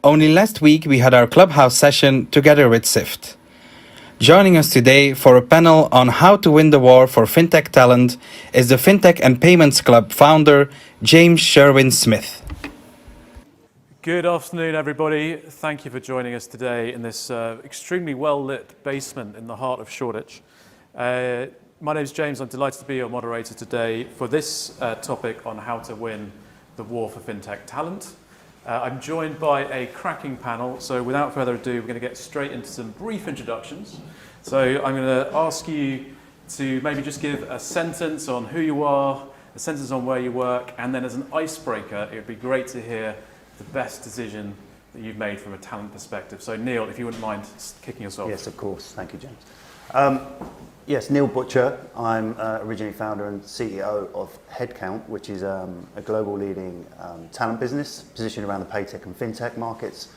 Only last week we had our Clubhouse session together with SIFT. Joining us today for a panel on how to win the war for fintech talent is the Fintech and Payments Club founder, James Sherwin-Smith. Good afternoon, everybody. Thank you for joining us today in this extremely well-lit basement in the heart of Shoreditch. My name is James. I'm delighted to be your moderator today for this topic on how to win the war for fintech talent. I'm joined by a cracking panel, so without further ado, we're going to get straight into some brief introductions. So I'm going to ask you to maybe just give a sentence on who you are, a sentence on where you work, and then as an icebreaker, it would be great to hear the best decision that you've made from a talent perspective. So Neill, if you wouldn't mind kicking us off. Yes, of course. Thank you, James. Yes, Neill Butcher. I'm originally founder and CEO of Headcount, which is a global leading talent business positioned around the paytech and fintech markets.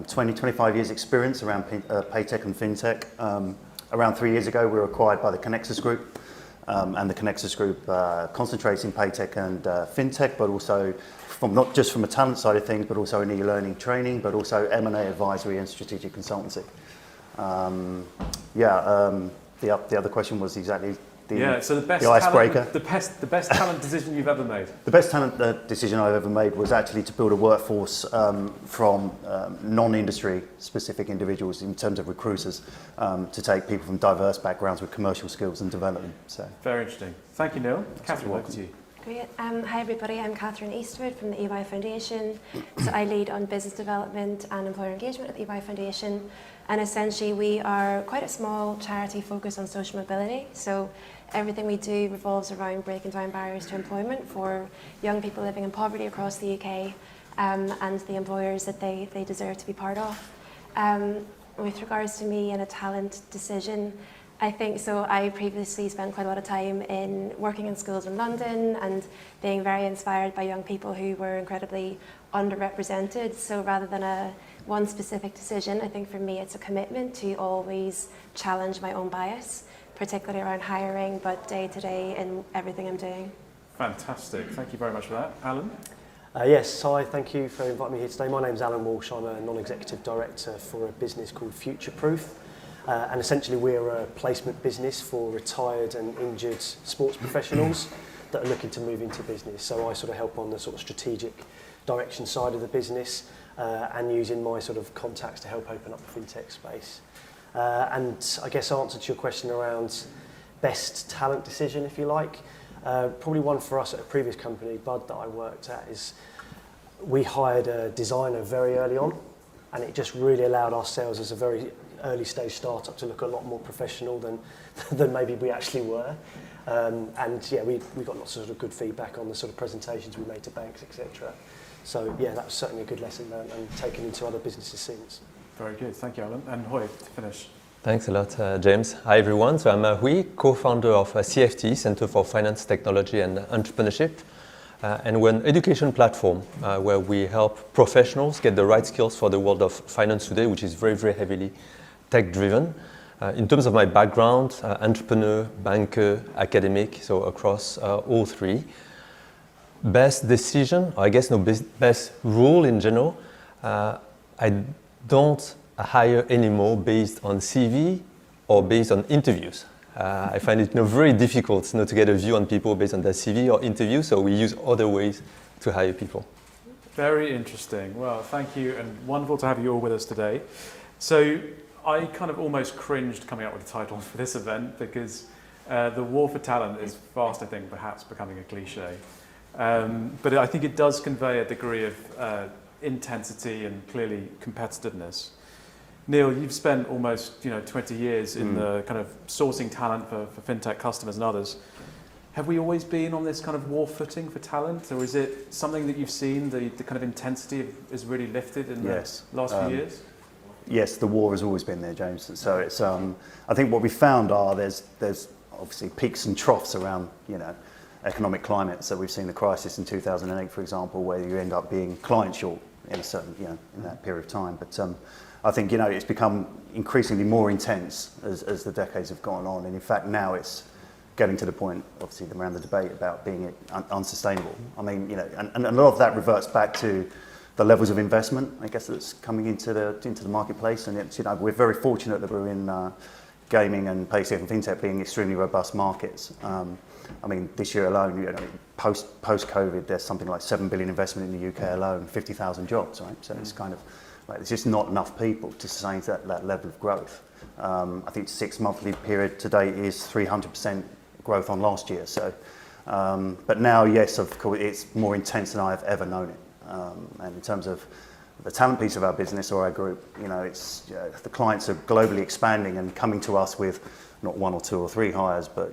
25 years experience around paytech and fintech. Around 3 years ago, we were acquired by the Conexus Group, and the Conexus Group concentrates in paytech and fintech, but also not just from a talent side of things, but also in e-learning training, but also M&A advisory and strategic consultancy. The other question was exactly the icebreaker. The best talent decision you've ever made. The best talent decision I've ever made was actually to build a workforce from non-industry specific individuals in terms of recruiters, to take people from diverse backgrounds with commercial skills and develop them. So. Very interesting. Thank you, Neill. Kathryn, over to you. Great. Hi everybody, I'm Kathryn Eastwood from the EY Foundation. So I lead on business development and employer engagement at the EY Foundation. And essentially we are quite a small charity focused on social mobility. So everything we do revolves around breaking down barriers to employment for young people living in poverty across the UK, and the employers that they deserve to be part of. With regards to me and a talent decision, I think so. I previously spent quite a lot of time in working in schools in London and being very inspired by young people who were incredibly underrepresented. So rather than one specific decision, I think for me it's a commitment to always challenge my own bias, particularly around hiring, but day to day in everything I'm doing. Fantastic. Thank you very much for that. Alan? Yes, hi, thank you for inviting me here today. My name's Alan Walsh. I'm a non-executive director for a business called FutureProof. And essentially we're a placement business for retired and injured sports professionals that are looking to move into business. So I sort of help on the sort of strategic direction side of the business, and using my sort of contacts to help open up the fintech space. And I guess answer to your question around best talent decision, if you like, probably one for us at a previous company, Bud, that I worked at, is we hired a designer very early on, and it just really allowed ourselves as a very early stage startup to look a lot more professional than maybe we actually were. And yeah, we got lots of, sort of good feedback on the sort of presentations we made to banks, etc. So yeah, that was certainly a good lesson learned and taken into other businesses since. Very good, thank you, Alan. And Huy, to finish. Thanks a lot, James. Hi everyone, so I'm Huy, co-founder of CFTE, Center for Finance, Technology and Entrepreneurship. And we're an education platform where we help professionals get the right skills for the world of finance today, which is very, very heavily tech-driven. In terms of my background, entrepreneur, banker, academic, so across all three. Best decision, or I guess no best rule in general, I don't hire anymore based on CV or based on interviews. I find it very difficult to get a view on people based on their CV or interview, so we use other ways to hire people. Very interesting. Well, thank you, and wonderful to have you all with us today. So I kind of almost cringed coming up with the title for this event because the war for talent is fast, I think, perhaps becoming a cliche. But I think it does convey a degree of intensity and clearly competitiveness. Neill, you've spent almost 20 years in the kind of sourcing talent for fintech customers and others. Have we always been on this kind of war footing for talent, or is it something that you've seen the kind of intensity is really lifted in the last few years? Yes, the war has always been there, James. So it's I think what we found are there's obviously peaks and troughs around economic climate. So we've seen the crisis in 2008, for example, where you end up being client short in a certain in that period of time. But I think it's become increasingly more intense as the decades have gone on, and in fact now it's getting to the point, obviously, around the debate about being unsustainable. I mean, and a lot of that reverts back to the levels of investment, I guess, that's coming into the marketplace. And it's, we're very fortunate that we're in gaming and paytech and fintech being extremely robust markets. I mean, this year alone, post-COVID, there's something like 7 billion investment in the UK alone, 50,000 jobs, right? So it's kind of like there's just not enough people to sustain that level of growth. I think 6 monthly period to date is 300% growth on last year. So, but now, yes, of course, it's more intense than I've ever known it. And in terms of the talent piece of our business or our group, it's the clients are globally expanding and coming to us with not 1 or 2 or 3 hires, but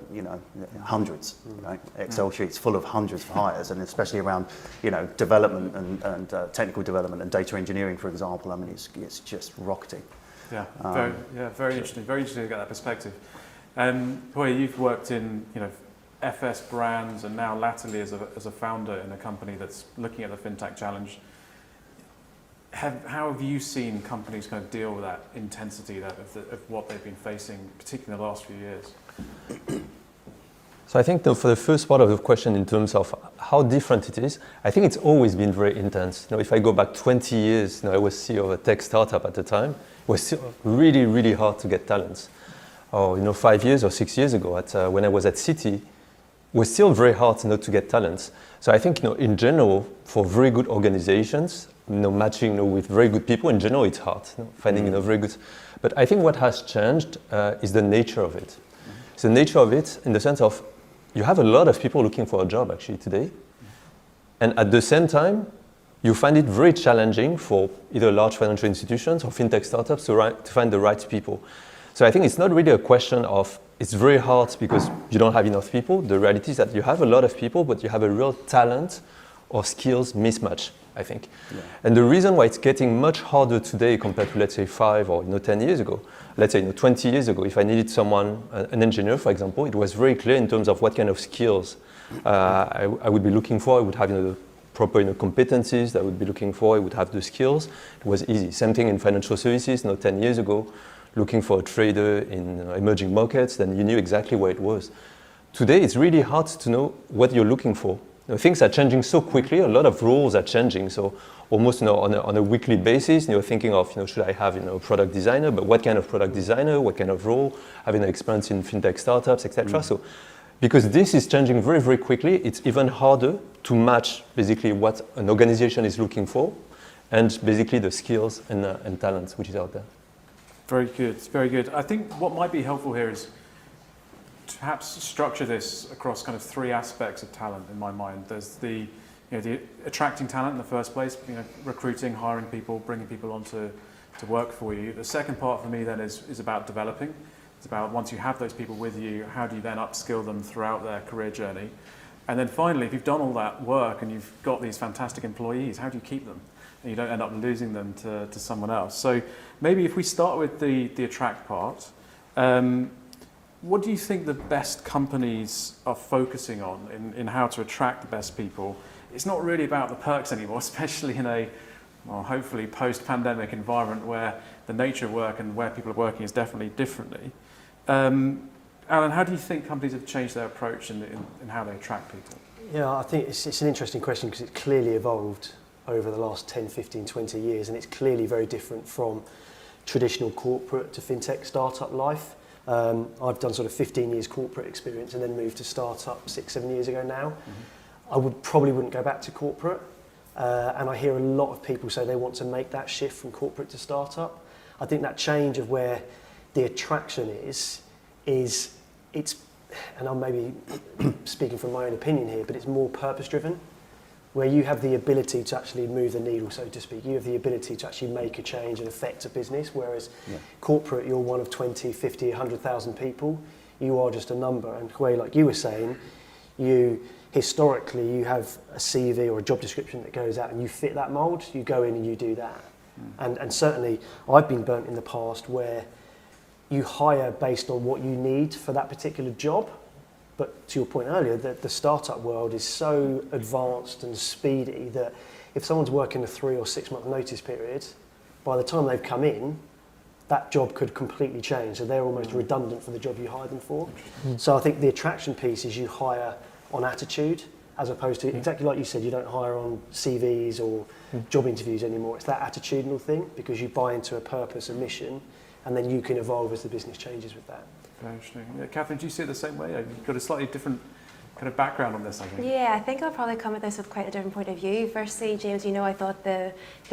hundreds. Right? Excel sheets full of hundreds of hires, and especially around development and technical development and data engineering, for example. I mean, it's just rocketing. Yeah, very interesting. Very interesting to get that perspective. Huy, you've worked in FS brands, and now latterly as a founder in a company that's looking at the fintech challenge. How have you seen companies kind of deal with that intensity of what they've been facing, particularly in the last few years? So I think for the first part of the question, in terms of how different it is, I think it's always been very intense. If I go back 20 years, I was CEO of a tech startup at the time. It was still really, really hard to get talents. Or 5 years or 6 years ago, when I was at Citi, it was still very hard to get talents. So I think in general, for very good organizations, matching with very good people, in general, it's hard finding very good. But I think what has changed is the nature of it. It's the nature of it in the sense of you have a lot of people looking for a job actually today, and at the same time, you find it very challenging for either large financial institutions or fintech startups to find the right people. So I think it's not really a question of it's very hard because you don't have enough people. The reality is that you have a lot of people, but you have a real talent or skills mismatch, I think. Yeah. And the reason why it's getting much harder today compared to, let's say, 5 or 10 years ago, let's say 20 years ago, if I needed someone, an engineer, for example, it was very clear in terms of what kind of skills I would be looking for. I would have the proper competencies that I would be looking for. I would have the skills. It was easy. Same thing in financial services, 10 years ago, looking for a trader in emerging markets, then you knew exactly where it was. Today, it's really hard to know what you're looking for. Things are changing so quickly. A lot of roles are changing. So almost on a weekly basis, you're thinking of should I have a product designer, but what kind of product designer, what kind of role, having an experience in fintech startups, etc. So because this is changing very, very quickly, it's even harder to match basically what an organization is looking for and basically the skills and talents which is out there. Very good, very good. I think what might be helpful here is to perhaps structure this across kind of 3 aspects of talent in my mind. There's the attracting talent in the first place, recruiting, hiring people, bringing people on to work for you. The second part for me then is about developing. It's about once you have those people with you, how do you then upskill them throughout their career journey? And then finally, if you've done all that work and you've got these fantastic employees, how do you keep them? And you don't end up losing them to someone else. So maybe if we start with the attract part, what do you think the best companies are focusing on in how to attract the best people? It's not really about the perks anymore, especially in a, hopefully post-pandemic environment where the nature of work and where people are working is definitely differently. Alan, how do you think companies have changed their approach in how they attract people? Yeah, I think it's an interesting question because it's clearly evolved over the last 10, 15, 20 years, and it's clearly very different from traditional corporate to fintech startup life. I've done sort of 15 years corporate experience and then moved to startup 6, 7 years ago now. I probably wouldn't go back to corporate, and I hear a lot of people say they want to make that shift from corporate to startup. I think that change of where the attraction is it's, and I'm maybe speaking from my own opinion here, but it's more purpose-driven, where you have the ability to actually move the needle, so to speak. You have the ability to actually make a change and affect a business, whereas corporate, you're one of 20, 50, 100,000 people. You are just a number. And Huy, like you were saying, historically, you have a CV or a job description that goes out and you fit that mould, you go in and you do that. And certainly, I've been burnt in the past where you hire based on what you need for that particular job. But to your point earlier, the startup world is so advanced and speedy that if someone's working a 3 or 6 month notice period, by the time they've come in, that job could completely change. So they're almost redundant for the job you hired them for. So I think the attraction piece is you hire on attitude as opposed to, exactly like you said, you don't hire on CVs or job interviews anymore. It's that attitudinal thing, because you buy into a purpose, a mission, and then you can evolve as the business changes with that. Very interesting. Yeah, Kathryn, do you see it the same way? You've got a slightly different kind of background on this, I think. Yeah, I think I'll probably come at this with quite a different point of view. Firstly, James, I thought the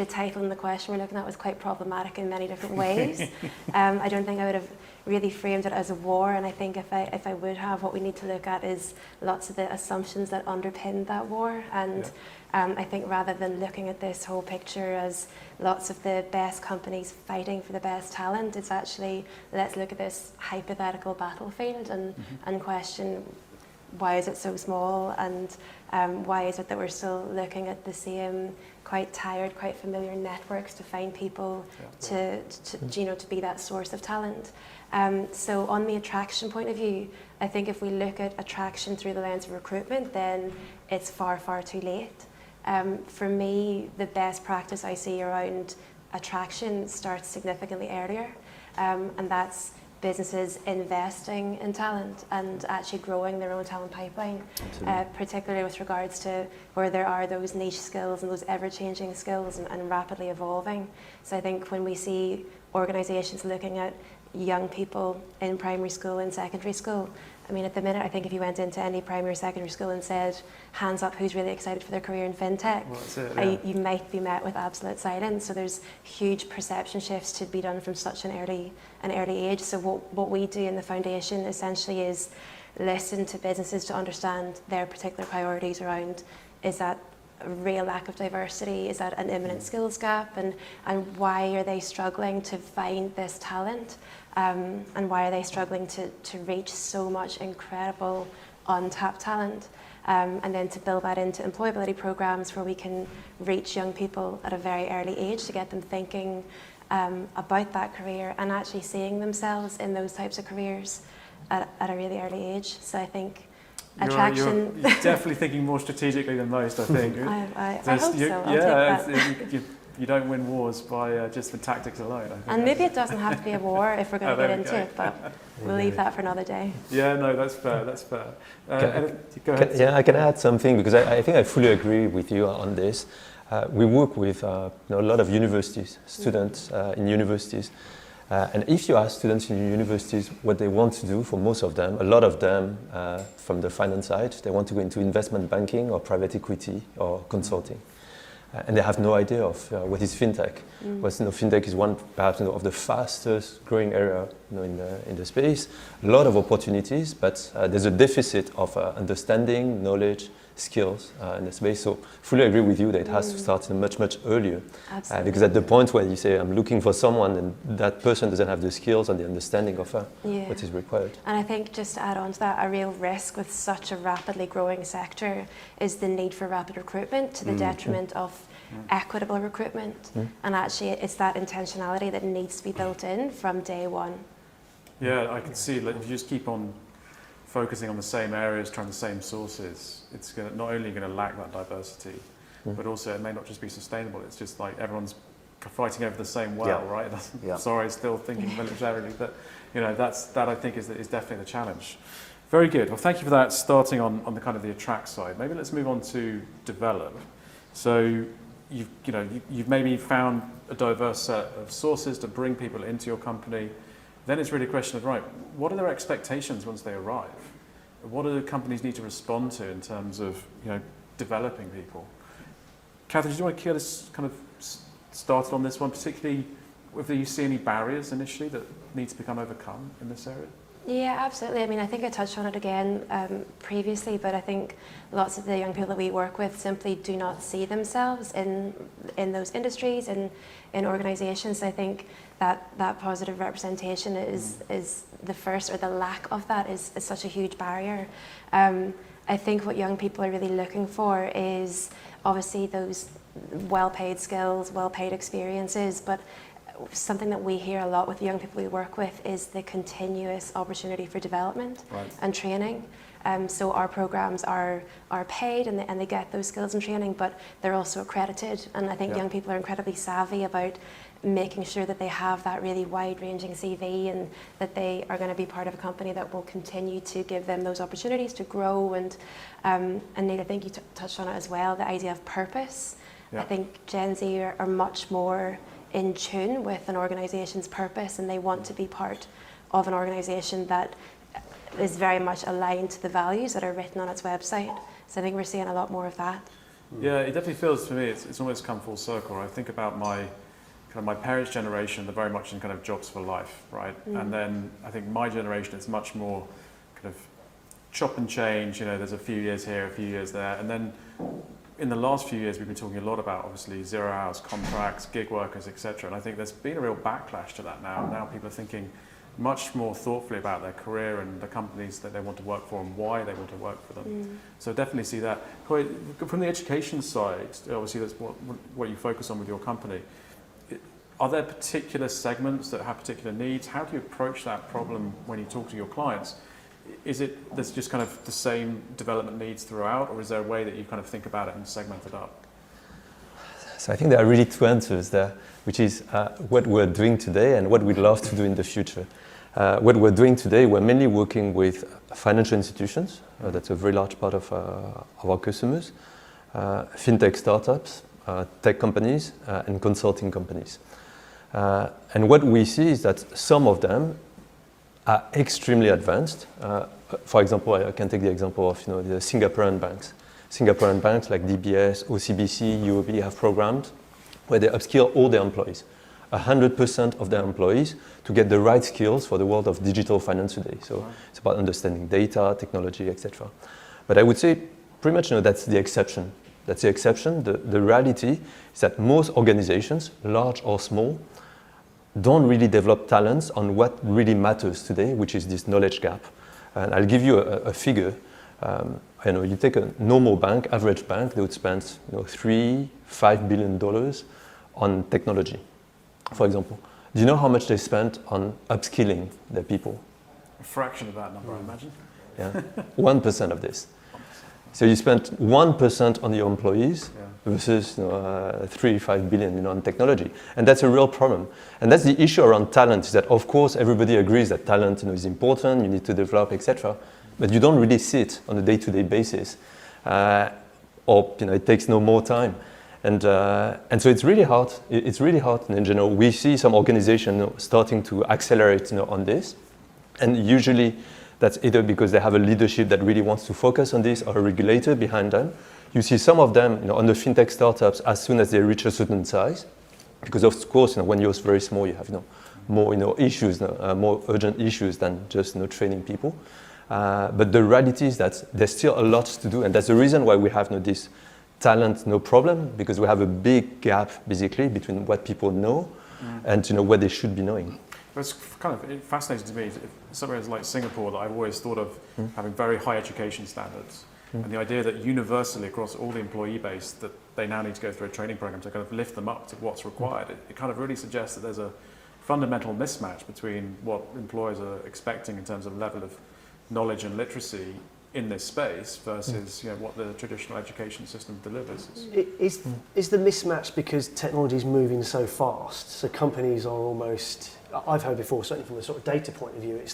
title and the question we're looking at was quite problematic in many different ways. I don't think I would have really framed it as a war, and I think if I would have, what we need to look at is lots of the assumptions that underpin that war. And I think rather than looking at this whole picture as lots of the best companies fighting for the best talent, it's actually, let's look at this hypothetical battlefield and question, why is it so small, and why is it that we're still looking at the same quite tired, quite familiar networks to find people to be that source of talent. So on the attraction point of view, I think if we look at attraction through the lens of recruitment, then it's far, far too late. For me, the best practice I see around attraction starts significantly earlier, and that's businesses investing in talent and actually growing their own talent pipeline, particularly with regards to where there are those niche skills and those ever-changing skills and rapidly evolving. So I think when we see organisations looking at young people in primary school and secondary school, I mean, at the minute, I think if you went into any primary or secondary school and said, hands up who's really excited for their career in fintech, well, that's it, you might be met with absolute silence. So there's huge perception shifts to be done from such an early age. So what we do in the foundation essentially is listen to businesses to understand their particular priorities around, is that a real lack of diversity, is that an imminent skills gap, and why are they struggling to find this talent? And why are they struggling to reach so much incredible untapped talent? And then to build that into employability programs where we can reach young people at a very early age to get them thinking about that career and actually seeing themselves in those types of careers at a really early age. So I think attraction... You're definitely thinking more strategically than most, I think. I hope so. I'll take that. You don't win wars by just the tactics alone. I think. And maybe it doesn't have to be a war if we're going to get into it, but we'll leave that for another day. Yeah, no, that's fair. That's fair. Go ahead. I can add something, because I think I fully agree with you on this. We work with a lot of universities, students in universities. And if you ask students in universities what they want to do, for most of them, a lot of them from the finance side, they want to go into investment banking or private equity or consulting. And they have no idea of what is fintech. Well, fintech is one perhaps of the fastest growing area in the space. A lot of opportunities, but there's a deficit of understanding, knowledge, skills in the space. So fully agree with you that it has to start much earlier. Because at the point where you say I'm looking for someone and that person doesn't have the skills and the understanding of what is required. And I think just to add on to that, a real risk with such a rapidly growing sector is the need for rapid recruitment to the detriment of equitable recruitment. And actually it's that intentionality that needs to be built in from day one. Yeah, I can see, like, if you just keep on focusing on the same areas, trying the same sources, it's not only going to lack that diversity, but also it may not just be sustainable. It's just like everyone's fighting over the same well, right? Sorry, still thinking militarily, but that I think is definitely the challenge. Very good. Well, thank you for that. Starting on the kind of the attract side, maybe let's move on to develop. So you've maybe found a diverse set of sources to bring people into your company. Then it's really a question of, right, what are their expectations once they arrive? What do companies need to respond to in terms of developing people? Kathryn, do you want to get us kind of started on this one, particularly whether you see any barriers initially that need to become overcome in this area? Yeah, absolutely. I mean, I think I touched on it again previously, but I think lots of the young people that we work with simply do not see themselves in those industries and in organisations. I think that positive representation is the first, or the lack of that is such a huge barrier. I think what young people are really looking for is obviously those well-paid skills, well-paid experiences, but something that we hear a lot with the young people we work with is the continuous opportunity for development and training. So our programs are paid and they get those skills and training, but they're also accredited. And I think young people are incredibly savvy about making sure that they have that really wide-ranging CV and that they are going to be part of a company that will continue to give them those opportunities to grow. And Neill, I think you touched on it as well, the idea of purpose. Yeah. I think Gen Z are much more in tune with an organisation's purpose, and they want to be part of an organisation that is very much aligned to the values that are written on its website. So I think we're seeing a lot more of that. Yeah, it definitely feels for me it's almost come full circle. I think about my parents' generation, they're very much in kind of jobs for life, right? And then I think my generation, it's much more kind of chop and change. You know, there's a few years here, a few years there, and then in the last few years, we've been talking a lot about, obviously, zero hours contracts, gig workers, etc. And I think there's been a real backlash to that now. Now people are thinking much more thoughtfully about their career and the companies that they want to work for and why they want to work for them. So definitely see that. From the education side, obviously that's what you focus on with your company. Are there particular segments that have particular needs? How do you approach that problem when you talk to your clients? Is it there's just kind of the same development needs throughout, or is there a way that you kind of think about it and segment it up? So I think there are really two answers there, which is what we're doing today and what we'd love to do in the future. What we're doing today, we're mainly working with financial institutions. That's a very large part of our customers, fintech startups, tech companies, and consulting companies. And what we see is that some of them are extremely advanced. For example, I can take the example of the Singaporean banks. Singaporean banks like DBS, OCBC, UOB have programs where they upskill all their employees, 100% of their employees, to get the right skills for the world of digital finance today. So it's about understanding data, technology, etc. But I would say pretty much that's the exception. That's the exception. The reality is that most organizations, large or small, don't really develop talents on what really matters today, which is this knowledge gap. And I'll give you a figure. You take a normal bank, average bank, they would spend $3-5 billion on technology, for example. Do you know how much they spent on upskilling their people? A fraction of that number, I imagine. Yeah, 1% of this. So you spent 1% on your employees versus $3-5 billion on technology, and that's a real problem. And that's the issue around talent. Is that of course everybody agrees that talent is important, you need to develop, etc. But you don't really see it on a day-to-day basis, or it takes no more time, and so it's really hard. It's really hard. And in general, we see some organizations starting to accelerate on this, and usually that's either because they have a leadership that really wants to focus on this or a regulator behind them. You see some of them on the fintech startups as soon as they reach a certain size, because of course when you're very small you have more issues, more urgent issues than just training people. But the reality is that there's still a lot to do, and that's the reason why we have this talent problem, because we have a big gap basically between what people know and what they should be knowing. It's kind of fascinating to me, somewhere like Singapore, that I've always thought of having very high education standards. And the idea that universally across all the employee base that they now need to go through a training program to kind of lift them up to what's required, it kind of really suggests that there's a fundamental mismatch between what employers are expecting in terms of level of knowledge and literacy in this space versus what the traditional education system delivers. Is the mismatch because technology is moving so fast, so companies are almost, I've heard before, certainly from a sort of data point of view, it's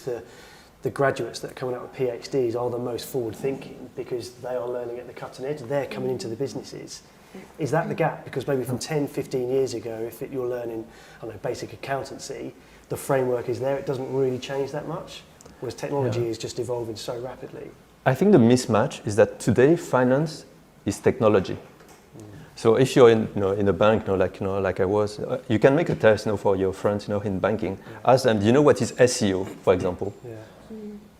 the graduates that are coming out with PhDs are the most forward thinking because they are learning at the cutting edge, they're coming into the businesses. Is that the gap? Because maybe from 10, 15 years ago, if you're learning, basic accountancy, the framework is there, it doesn't really change that much, whereas technology is just evolving so rapidly. I think the mismatch is that today finance is technology. So if you're in a bank, like I was, you can make a test for your friends in banking. Ask them, do you know what is SEO, for example? Yeah.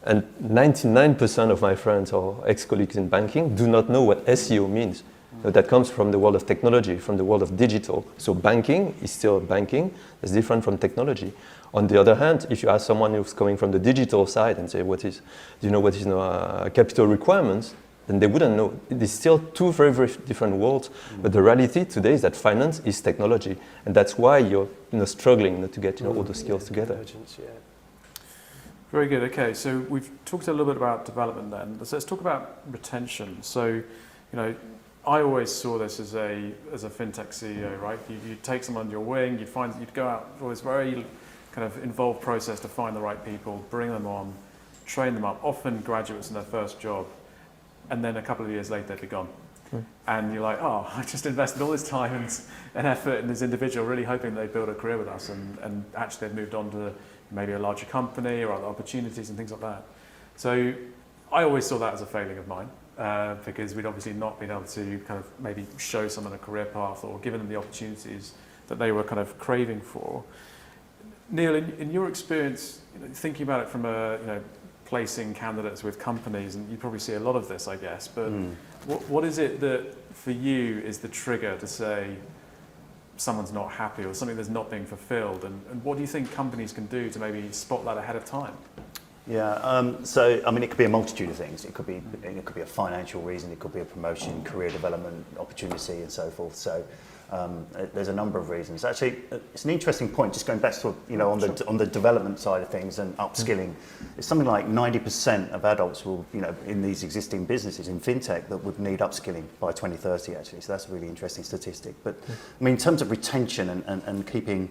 And 99% of my friends or ex-colleagues in banking do not know what SEO means. That comes from the world of technology, from the world of digital. So banking is still banking, it's different from technology. On the other hand, if you ask someone who's coming from the digital side and say, do you know what is capital requirements? Then they wouldn't know. It's still two very, very different worlds. But the reality today is that finance is technology. And that's why you're struggling to get all the skills together. Very good. Okay, so we've talked a little bit about development then. So let's talk about retention. So, I always saw this as a fintech CEO, right? You take someone under your wing, you'd go out for this very kind of involved process to find the right people, bring them on, train them up, often graduates in their first job, and then a couple of years later they'd be gone. And you're like, oh, I just invested all this time and effort in this individual, really hoping they'd build a career with us, and actually they've moved on to maybe a larger company or other opportunities and things like that. So I always saw that as a failing of mine, because we'd obviously not been able to kind of maybe show someone a career path or given them the opportunities that they were kind of craving for. Neill, in your experience, thinking about it from placing candidates with companies, and you probably see a lot of this, I guess, but what is it that for you is the trigger to say someone's not happy or something that's not being fulfilled, and what do you think companies can do to maybe spot that ahead of time? Yeah, so I mean, it could be a multitude of things. It could be a financial reason, it could be a promotion, career development opportunity, and so forth. So there's a number of reasons. Actually, it's an interesting point. Just going back to on the development side of things and upskilling, it's something like 90% of adults will in these existing businesses in fintech that would need upskilling by 2030. Actually, so that's a really interesting statistic. But I mean, in terms of retention and keeping,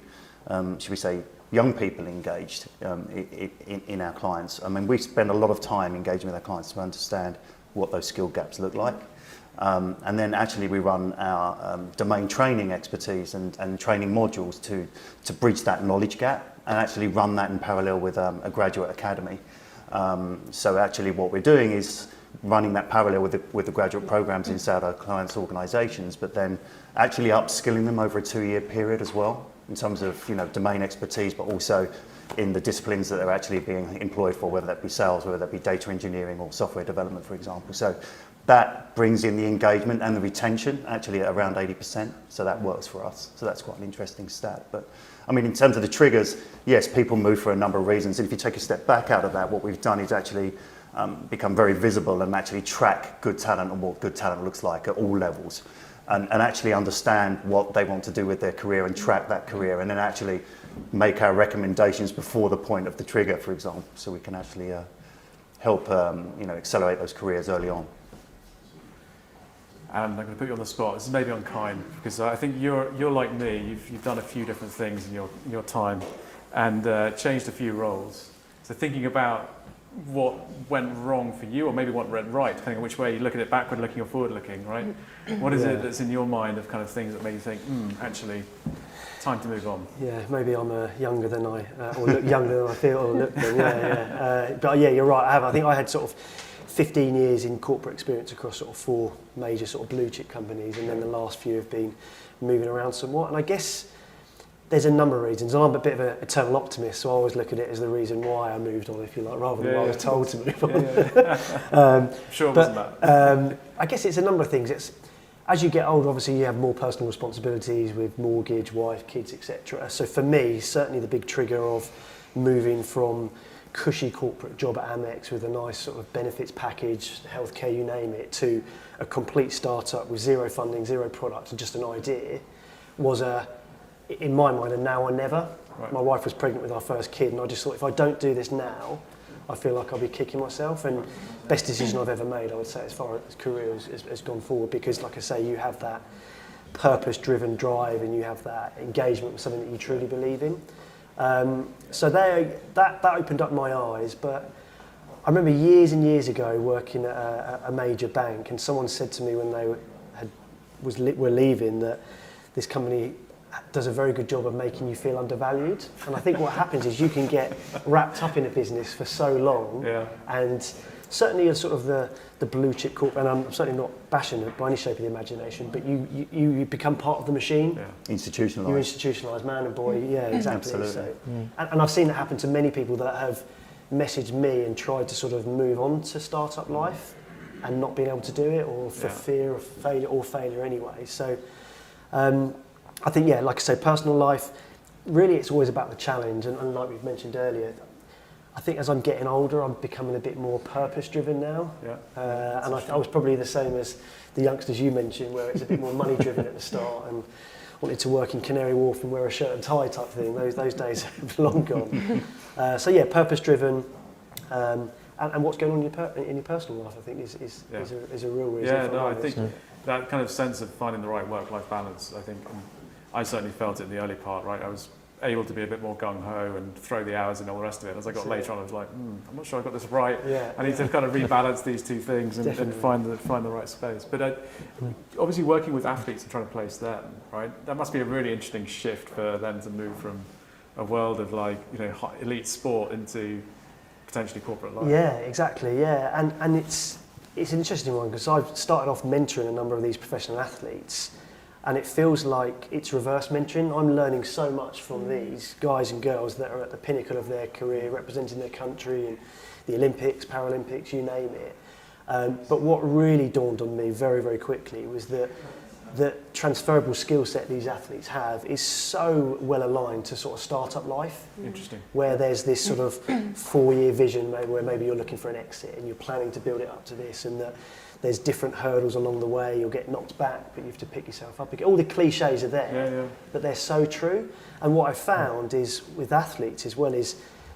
should we say, young people engaged in our clients. I mean, we spend a lot of time engaging with our clients to understand what those skill gaps look like. And then actually we run our domain training expertise and training modules to bridge that knowledge gap and actually run that in parallel with a graduate academy. So actually what we're doing is running that parallel with the graduate programs inside our clients' organisations, but then actually upskilling them over a 2-year period as well, in terms of domain expertise, but also in the disciplines that they're actually being employed for, whether that be sales, whether that be data engineering or software development, for example. So that brings in the engagement and the retention actually at around 80%. So that works for us. So that's quite an interesting stat. But I mean, in terms of the triggers, yes, people move for a number of reasons. And if you take a step back out of that, what we've done is actually become very visible and actually track good talent and what good talent looks like at all levels. And actually understand what they want to do with their career and track that career, and then actually make our recommendations before the point of the trigger, for example, so we can actually help accelerate those careers early on. And I'm going to put you on the spot. This is maybe unkind, because I think you're like me. You've done a few different things in your time, and changed a few roles. So thinking about what went wrong for you, or maybe what went right, depending on which way you look at it, backward looking or forward looking, right? What is it that's in your mind of kind of things that made you think, actually, time to move on? Yeah, maybe I'm younger than I, or look younger than I feel, or look than, but yeah, you're right. I think I had sort of 15 years in corporate experience across sort of 4 major sort of blue chip companies, and then the last few have been moving around somewhat. And I guess there's a number of reasons, and I'm a bit of an eternal optimist, so I always look at it as the reason why I moved on, if you like, rather than why I was told to move on. I'm sure it wasn't that. I guess it's a number of things. It's, as you get older, obviously you have more personal responsibilities with mortgage, wife, kids, etc. So for me, certainly the big trigger of moving from cushy corporate job at Amex with a nice sort of benefits package, healthcare, you name it, to a complete startup with zero funding, zero product, and just an idea, was in my mind, a now or never. Right. My wife was pregnant with our first kid, and I just thought, if I don't do this now, I feel like I'll be kicking myself. And best decision I've ever made, I would say, as far as career has gone forward, because, like I say, you have that purpose-driven drive, and you have that engagement with something that you truly believe in. So that opened up my eyes. But I remember years and years ago working at a major bank, and someone said to me when they were leaving that this company does a very good job of making you feel undervalued. And I think what happens is you can get wrapped up in a business for so long, and certainly as sort of the blue chip corporate, and I'm certainly not bashing it by any shape of the imagination, but you become part of the machine. Yeah. Institutionalised. You're institutionalised, man and boy. Yeah, exactly. Absolutely. So, and I've seen that happen to many people that have messaged me and tried to sort of move on to startup life and not being able to do it, or for fear of failure anyway. So I think, like I say, personal life, really it's always about the challenge, and like we've mentioned earlier, I think as I'm getting older, I'm becoming a bit more purpose-driven now. Yeah. And I was probably the same as the youngsters you mentioned, where it's a bit more money-driven at the start and wanted to work in Canary Wharf and wear a shirt and tie type thing. Those days have long gone. So yeah, purpose-driven, And what's going on in your personal life, I think, is a real reason. Yeah, no, I think that kind of sense of finding the right work-life balance, I think, I certainly felt it in the early part, right? I was able to be a bit more gung-ho and throw the hours in all the rest of it. As I got later on, I was like, I'm not sure I got this right. Yeah, I need to kind of rebalance these two things and find the right space. But obviously working with athletes and trying to place them, right? That must be a really interesting shift for them to move from a world of elite sport into potentially corporate life. Yeah, exactly. Yeah, and it's an interesting one because I've started off mentoring a number of these professional athletes, and it feels like it's reverse mentoring. I'm learning so much from these guys and girls that are at the pinnacle of their career, representing their country in the Olympics, Paralympics, you name it. But what really dawned on me very, very quickly was that the transferable skill set these athletes have is so well aligned to sort of startup life. Interesting. Where there's this sort of 4-year vision where maybe you're looking for an exit and you're planning to build it up to this, and that there's different hurdles along the way. You'll get knocked back, but you have to pick yourself up again. All the cliches are there, but they're so true. And what I found is with athletes as well is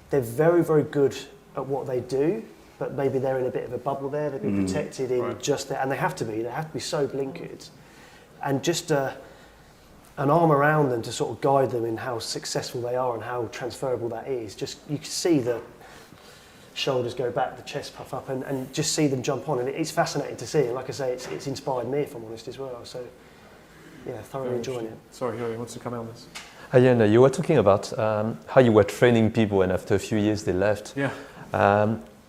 they're very, very good at what they do, but maybe they're in a bit of a bubble there. They've been protected in just that, and they have to be so blinkered. And just an arm around them to sort of guide them in how successful they are and how transferable that is. Just you can see the shoulders go back, the chest puff up, and just see them jump on. And it's fascinating to see. And like I say, it's inspired me, if I'm honest, as well. So, yeah, thoroughly enjoying it. Sorry, Huy wants to come in on this. Yeah, no, you were talking about how you were training people, and after a few years they left. Yeah.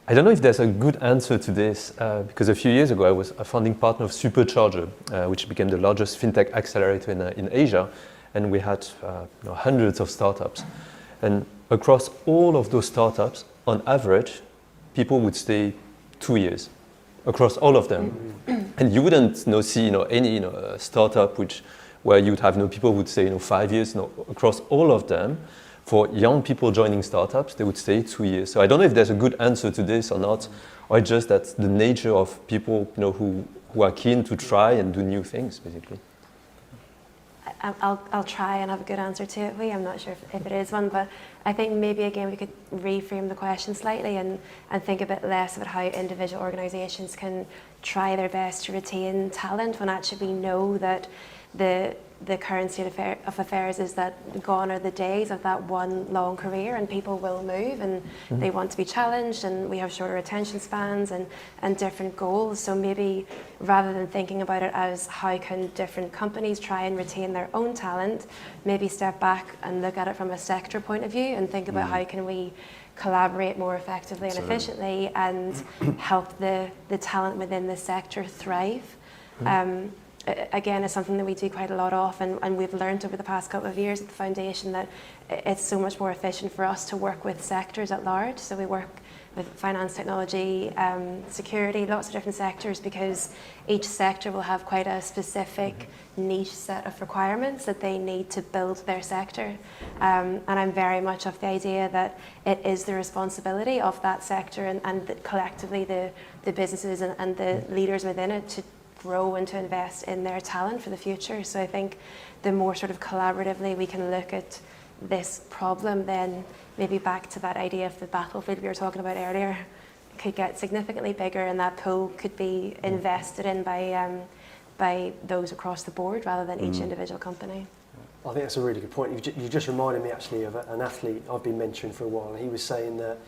I don't know if there's a good answer to this, because a few years ago I was a founding partner of Supercharger, which became the largest fintech accelerator in Asia, and we had hundreds of startups. And across all of those startups, on average, people would stay 2 years across all of them. And you wouldn't see any startup where you'd have people would stay 5 years. Across all of them. For young people joining startups, they would stay 2 years. So I don't know if there's a good answer to this or not, or just that's the nature of people who are keen to try and do new things, basically. I'll try and have a good answer to it. I'm not sure if it is one, but I think maybe again we could reframe the question slightly and think a bit less about how individual organisations can try their best to retain talent when actually we know that the current state of affairs is that gone are the days of that one long career, and people will move and they want to be challenged, and we have shorter attention spans and different goals. So maybe rather than thinking about it as how can different companies try and retain their own talent, maybe step back and look at it from a sector point of view and think about how can we collaborate more effectively and efficiently and help the talent within the sector thrive. Again, it's something that we do quite a lot of, and we've learned over the past couple of years at the foundation that it's so much more efficient for us to work with sectors at large. So we work with finance, technology, security, lots of different sectors, because each sector will have quite a specific niche set of requirements that they need to build their sector. And I'm very much of the idea that it is the responsibility of that sector and that collectively the businesses and the leaders within it to grow and to invest in their talent for the future. So I think the more sort of collaboratively we can look at this problem, then maybe back to that idea of the battlefield we were talking about earlier, could get significantly bigger, and that pool could be invested in by those across the board rather than each individual company. I think that's a really good point. You just reminded me actually of an athlete I've been mentoring for a while, and he was saying that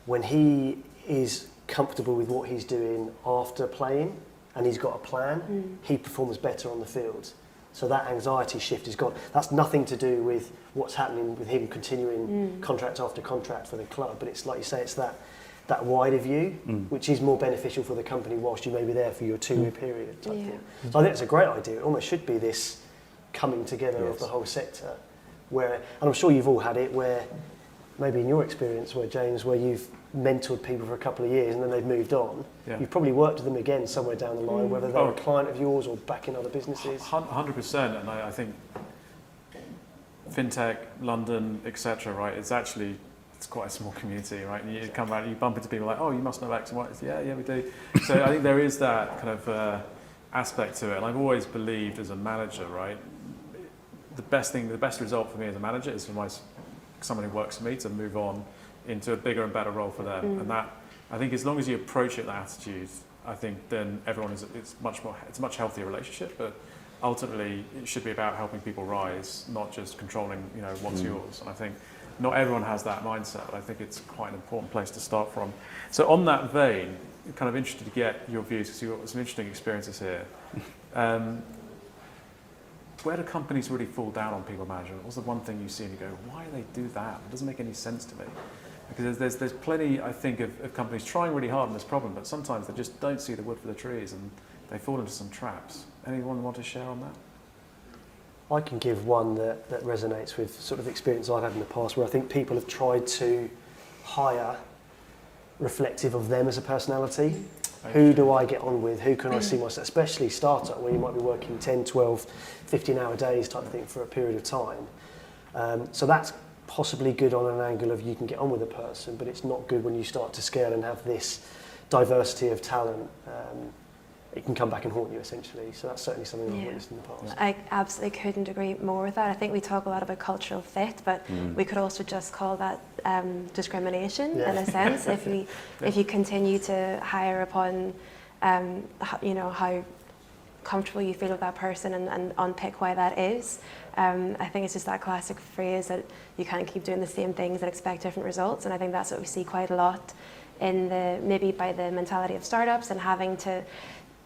when he is comfortable with what he's doing after playing, and he's got a plan, he performs better on the field. So that anxiety shift is gone. That's nothing to do with what's happening with him continuing contract after contract for the club, but it's like you say, it's that wider view, which is more beneficial for the company whilst you may be there for your 2-year period type thing. So I think it's a great idea. It almost should be this coming together of the whole sector, where, and I'm sure you've all had it, where maybe in your experience, James, where you've mentored people for a couple of years and then they've moved on, you've probably worked with them again somewhere down the line, whether they're a client of yours or back in other businesses. 100%, and I think Fintech, London, etc., right, it's quite a small community, right, and you come around, you bump into people like, oh, you must know X and Y. Yeah, we do. So I think there is that kind of aspect to it, and I've always believed as a manager, right, the best result for me as a manager is for someone who works for me to move on into a bigger and better role for them. And that, I think, as long as you approach it with that attitude, I think then it's a much healthier relationship. But ultimately, it should be about helping people rise, not just controlling, what's yours. And I think not everyone has that mindset, but I think it's quite an important place to start from. So on that vein, I'm kind of interested to get your views, because you've got some interesting experiences here. Where do companies really fall down on people management? What's the one thing you see and you go, why do they do that? It doesn't make any sense to me. Because there's plenty, I think, of companies trying really hard on this problem, but sometimes they just don't see the wood for the trees and they fall into some traps. Anyone want to share on that? I can give one that resonates with sort of experience I've had in the past, where I think people have tried to hire reflective of them as a personality. Who do I get on with? Who can I see myself? Especially startup, where you might be working 10, 12, 15-hour days type of thing for a period of time. So that's possibly good on an angle of you can get on with a person, but it's not good when you start to scale and have this diversity of talent. It can come back and haunt you, essentially. So that's certainly something I've witnessed in the past. I absolutely couldn't agree more with that. I think we talk a lot about cultural fit, but we could also just call that discrimination in a sense. If you continue to hire upon, how comfortable you feel with that person and unpick why that is. I think it's just that classic phrase that you can't keep doing the same things and expect different results. And I think that's what we see quite a lot maybe by the mentality of startups and having to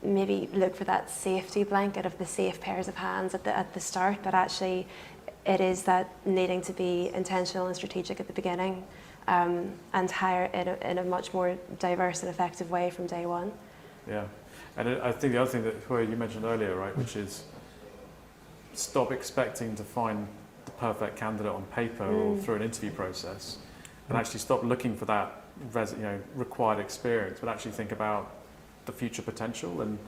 maybe look for that safety blanket of the safe pairs of hands at the start, but actually it is that needing to be intentional and strategic at the beginning, and hire in a much more diverse and effective way from day one. Yeah, and I think the other thing that Huy, you mentioned earlier, right, which is stop expecting to find the perfect candidate on paper or through an interview process, and actually stop looking for that required experience, but actually think about the future potential and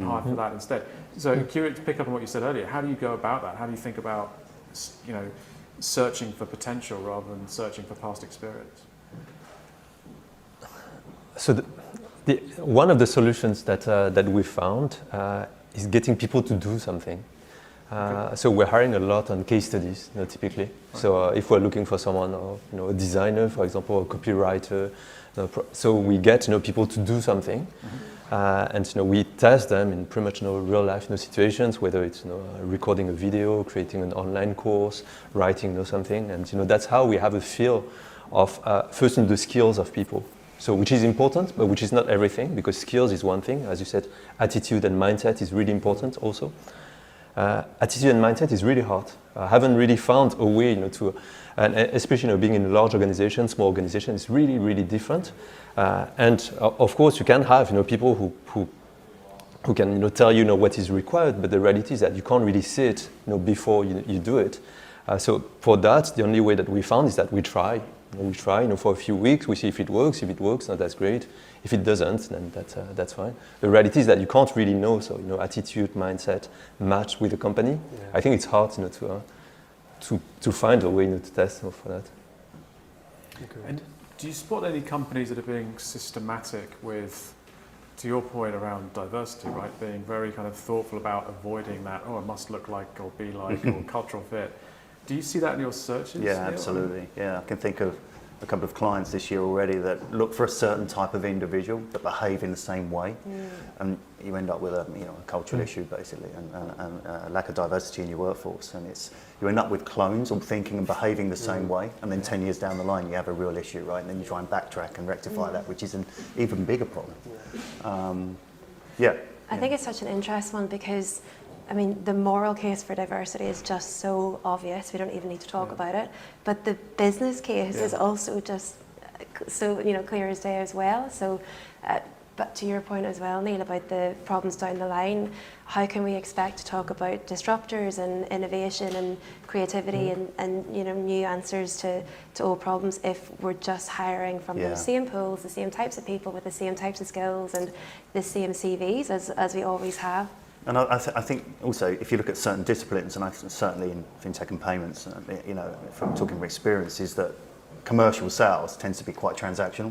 hire for that instead. So curious to pick up on what you said earlier, how do you go about that? How do you think about searching for potential rather than searching for past experience? So one of the solutions that we found is getting people to do something. So we're hiring a lot on case studies, typically. So if we're looking for someone, a designer, for example, a copywriter, so we get people to do something. And we test them in pretty much real life situations, whether it's recording a video, creating an online course, writing something, and that's how we have a feel of first the skills of people. So which is important, but which is not everything, because skills is one thing, as you said. Attitude and mindset is really important also. Attitude and mindset is really hard. I haven't really found a way and especially being in a large organization, small organization, is really, really different. And of course, you can have people who can tell you what is required, but the reality is that you can't really see it before you do it. So for that, the only way that we found is that we try. We try for a few weeks. We see if it works. If it works, that's great. If it doesn't, then that's fine. The reality is that you can't really know. So attitude, mindset, match with the company. Yeah. I think it's hard to find a way to test for that. And do you spot any companies that are being systematic with, to your point around diversity, right? Being very kind of thoughtful about avoiding that, it must look like or be like or cultural fit. Do you see that in your searches? Yeah, absolutely. Yeah, I can think of a couple of clients this year already that look for a certain type of individual that behave in the same way, and you end up with a cultural issue basically, and a lack of diversity in your workforce, and you end up with clones all thinking and behaving the same way, and then 10 years down the line you have a real issue, right? And then you try and backtrack and rectify that, which is an even bigger problem. I think it's such an interesting one because the moral case for diversity is just so obvious, we don't even need to talk about it. But the business case is also just so clear as day as well. So, but to your point as well, Neill, about the problems down the line, how can we expect to talk about disruptors and innovation and creativity and new answers to old problems if we're just hiring from those same pools, the same types of people with the same types of skills and the same CVs as we always have? And I think also, if you look at certain disciplines, and certainly in fintech and payments, if I'm talking from experience, is that commercial sales tends to be quite transactional.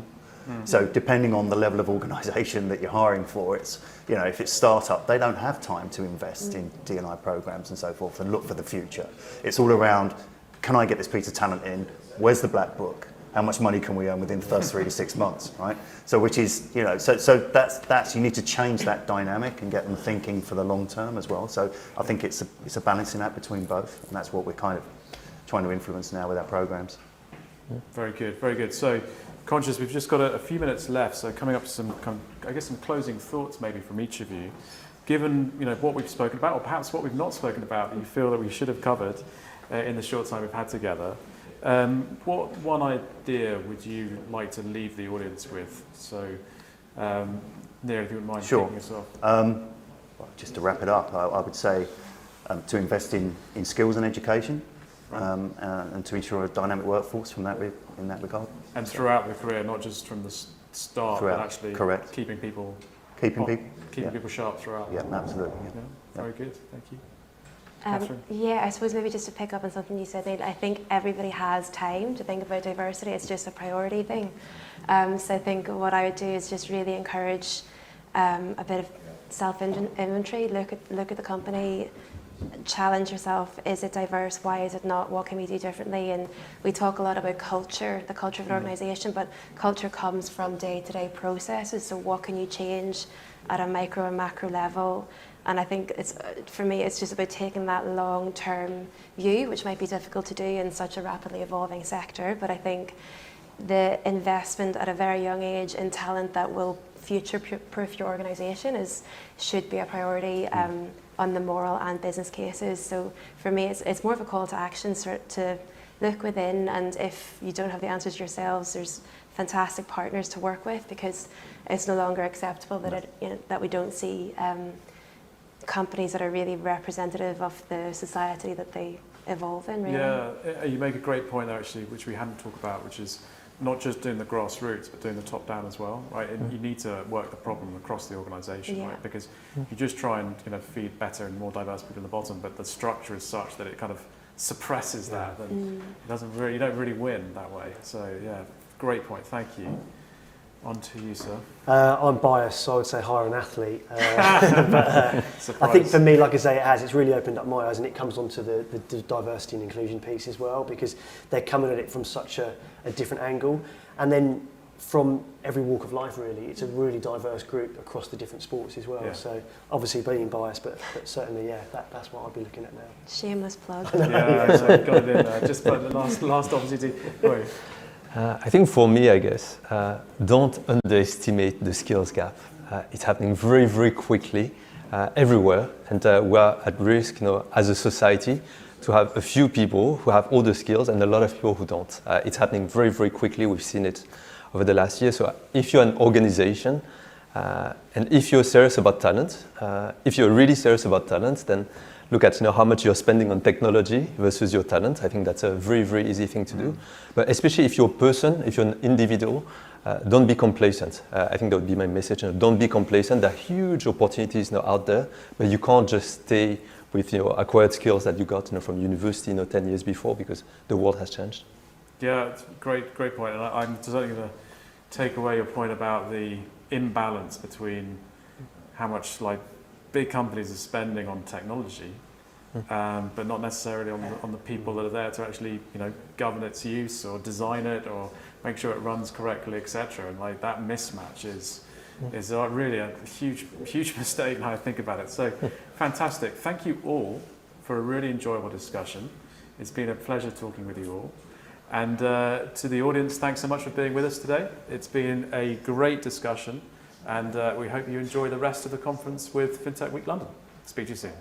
So depending on the level of organisation that you're hiring for, if it's startup, they don't have time to invest in D&I programs and so forth and look for the future. It's all around, can I get this piece of talent in? Where's the black book? how much money can we earn within the first 3 to 6 months, right? So which is, you know, so that's you need to change that dynamic and get them thinking for the long term as well. So I think it's a balancing act between both, and that's what we're kind of trying to influence now with our programs. Very good, very good. So, conscious, we've just got a few minutes left. So, coming up to some closing thoughts maybe from each of you. Given what we've spoken about, or perhaps what we've not spoken about, that you feel that we should have covered in the short time we've had together, what one idea would you like to leave the audience with? So, Neill, if you wouldn't mind kicking us off. Well, just to wrap it up, I would say to invest in skills and education. And to ensure a dynamic workforce in that regard. And throughout the career, not just from the start, but actually keeping people sharp throughout. Yeah, absolutely. Yeah. Very good, thank you. I suppose maybe just to pick up on something you said, Neill, I think everybody has time to think about diversity. It's just a priority thing. So I think what I would do is just really encourage a bit of self-inventory. Look at the company. Challenge yourself. Is it diverse? Why is it not? What can we do differently? And we talk a lot about culture, the culture of an organisation, but culture comes from day-to-day processes. So what can you change at a micro and macro level? And I think for me, it's just about taking that long-term view, which might be difficult to do in such a rapidly evolving sector. But I think the investment at a very young age in talent that will future-proof your organisation should be a priority. On the moral and business cases. So for me, it's more of a call to action to look within, and if you don't have the answers yourselves, there's fantastic partners to work with, because it's no longer acceptable that we don't see companies that are really representative of the society that they evolve in. Really. Yeah, you make a great point there actually, which we hadn't talked about, which is not just doing the grassroots, but doing the top down as well, right? And you need to work the problem across the organisation, right? Because you just try and feed better and more diverse people in the bottom, but the structure is such that it kind of suppresses that, and you don't really win that way. So yeah, great point. Thank you. On to you, sir. I'm biased, so I would say hire an athlete. But I think for me, like I say, it's really opened up my eyes, and it comes onto the diversity and inclusion piece as well, because they're coming at it from such a different angle. And then from every walk of life, really, it's a really diverse group across the different sports as well. Yeah. So obviously being biased, but certainly, that's what I'd be looking at now. Shameless plug. Yeah, got it in there. Just for the last opportunity. Right. I think for me, I guess, don't underestimate the skills gap. It's happening very, very quickly everywhere, and we're at risk, as a society, to have a few people who have all the skills and a lot of people who don't. It's happening very, very quickly. We've seen it over the last year. So if you're an organization, and if you're serious about talent, if you're really serious about talent, then look at how much you're spending on technology versus your talent. I think that's a very, very easy thing to do. But especially if you're a person, if you're an individual, don't be complacent. I think that would be my message. Don't be complacent. There are huge opportunities out there, but you can't just stay with acquired skills that you got from university 10 years before, because the world has changed. Yeah, it's great point. And I'm certainly going to take away your point about the imbalance between how much big companies are spending on technology, but not necessarily on the people that are there to actually govern its use or design it or make sure it runs correctly, etc. And that mismatch is really a huge mistake now I think about it. So fantastic. Thank you all for a really enjoyable discussion. It's been a pleasure talking with you all. And to the audience, thanks so much for being with us today. It's been a great discussion. And we hope you enjoy the rest of the conference with Fintech Week London. Speak to you soon.